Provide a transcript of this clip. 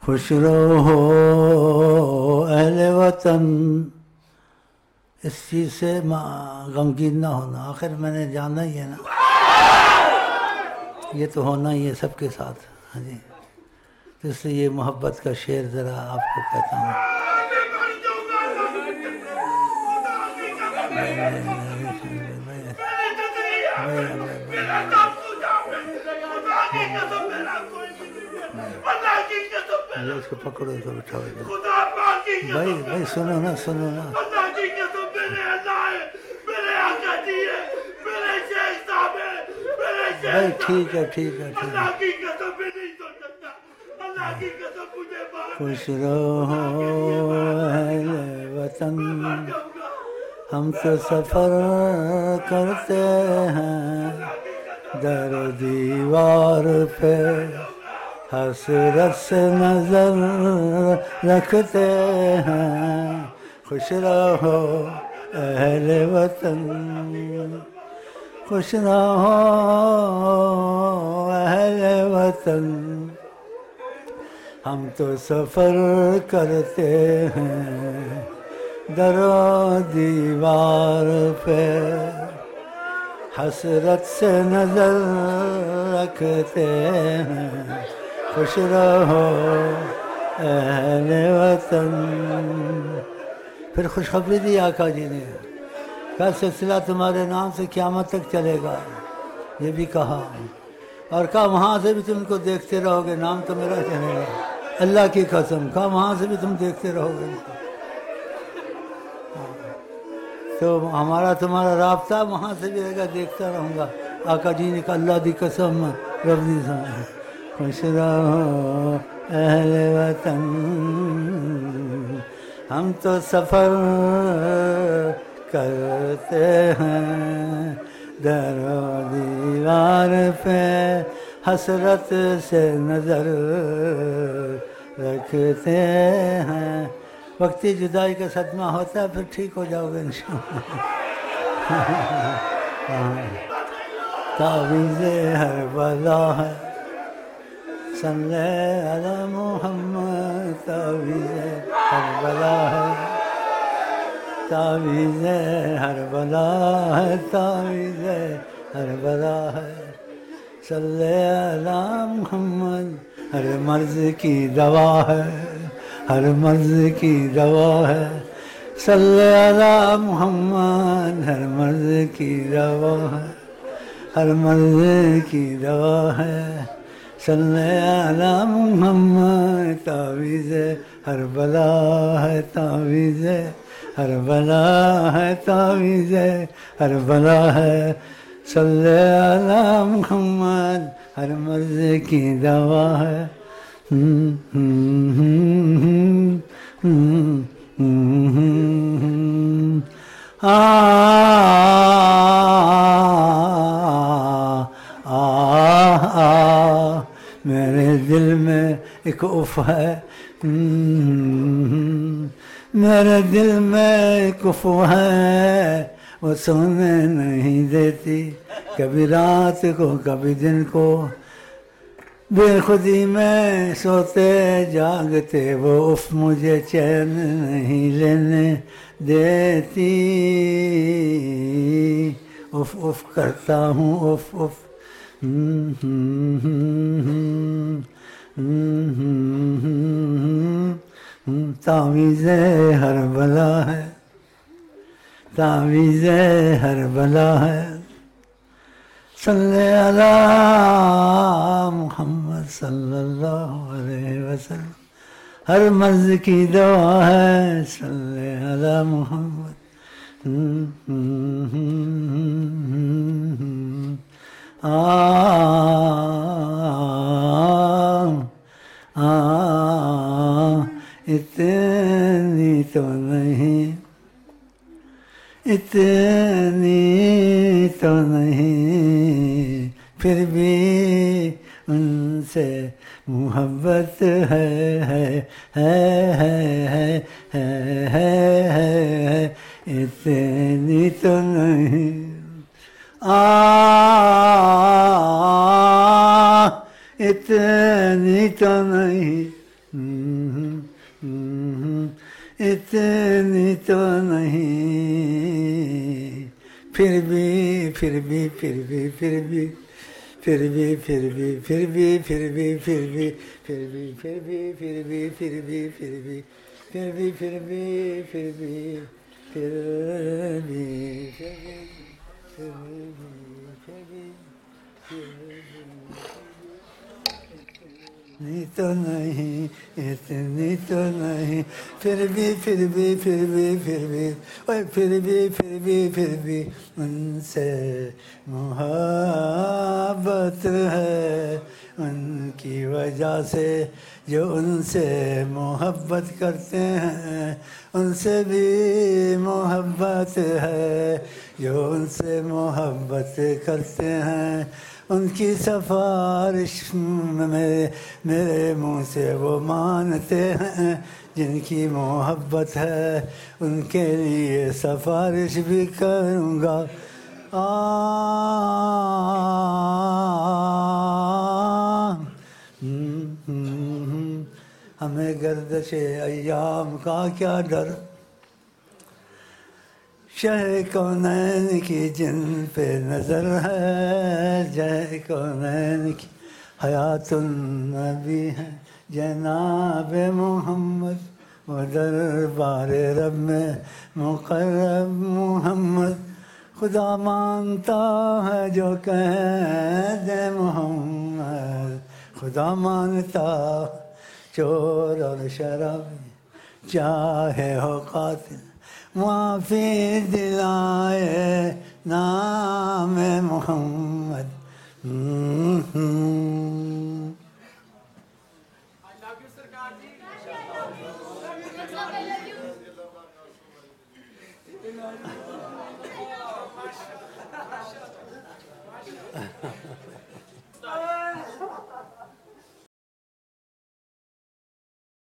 خوش رہو اہل وطن. اس چیز سے غمگین نہ ہونا، آخر میں نے جانا ہی ہے نا، یہ تو ہونا ہی ہے سب کے ساتھ. ہاں جی، تو اس لیے یہ محبت کا شعر ذرا آپ کو کہتا ہوں. اس کو پکڑو تو بٹھاؤ. بھائی سنو نا. بھائی ٹھیک ہے. خوش رہو اہل وطن، ہم تو سفر کرتے ہیں در و دیوار پہ، حسرت سے نظر رکھتے ہیں. خوش رہو اہل وطن، خوش رہو اہل وطن، ہم تو سفر کرتے ہیں در و دیوار پہ، حسرت سے نظر رکھتے ہیں. خوش رہو اہل وطن. پھر خوشخبری دی آقا جی نے، کا سلسلہ تمہارے نام سے قیامت تک چلے گا، یہ بھی کہا. اور کہا وہاں سے بھی تم کو دیکھتے رہو گے، نام تو میرا چلے گا. اللہ کی قسم، کہا وہاں سے بھی تم دیکھتے رہو گے. تو ہمارا تمہارا رابطہ وہاں سے بھی رہے گا، دیکھتا رہوں گا. آقا جی نے کہا اللہ دی قسم رب دی سمجھ. خوش رہو اہل وطن، ہم تو سفر کرتے ہیں در و دیوار پہ، حسرت سے نظر رکھتے ہیں. وقتی جدائی کا صدمہ ہوتا ہے، پھر ٹھیک ہو جاؤ گے انشاءاللہ. تعویذ ہر بلا ہے صلی علی محمد، تعویذ ہر بلا ہے، تعویذ ہر بلا ہے، تعویذ ہر بلا ہے. صلی علی محمد، ہر مرض کی دوا ہے، ہر مرض کی دوا ہے. صلی علی محمد، ہر مرض کی دوا ہے، ہر مرض کی دوا ہے. صلی علی محمد، تعویذ ہر بلا ہے، تعویذ ہر بلا ہے، تعویذ ہر بلا ہے. صلی علی محمد، ہر مرض کی دوا ہے. میرے دل میں ایک اف ہے، میرے دل میں ایک اف ہے، وہ سونے نہیں دیتی، کبھی رات کو کبھی دن کو، بے خودی میں سوتے جاگتے وہ اف مجھے چین نہیں لینے دیتی. اف اف کرتا ہوں، اف اف. تعویذ ہر بلا ہے، تعویذ ہر بلا ہے. صلی علی محمد صلی اللہ علیہ وسلم، ہر مرض کی دوا ہے. صلی علی محمد. اتنی تو نہیں، اتنی تو نہیں، پھر بھی ان سے محبت ہے. اتنی تو نہیں، اتنی تو نہیں، اتنی تو نہیں، پھر بھی پھر بھی پھر بھی پھر بھی پھر بھی پھر بھی پھر بھی پھر بھی پھر بھی پھر بھی پھر بھی پھر بھی پھر بھی پھر بھی پھر بھی پھر بھی پھر بھی پھر بھی پھر بھی اتنی تو نہیں، اتنی تو نہیں، پھر بھی پھر بھی پھر بھی پھر بھی اوے پھر بھی پھر بھی پھر بھی ان سے محبت ہے، ان کی وجہ سے جو ان سے محبت کرتے ہیں، ان سے بھی محبت ہے جو ان سے محبت کرتے ہیں، ان کی سفارش میرے منہ سے وہ مانتے ہیں، جن کی محبت ہے ان کے لیے سفارش بھی کروں گا۔ ہمیں گردش ایام کا کیا ڈر، شہ کونین کی جن پہ نظر ہے، جہ کونین کی حیات النبی ہے جناب محمد، وہ دربار رب میں مقرب محمد، خدا مانتا ہے جو قید محمد، خدا مانتا چور اور شرابی چاہے ہو قاتل، معافی دلائے نام محمد۔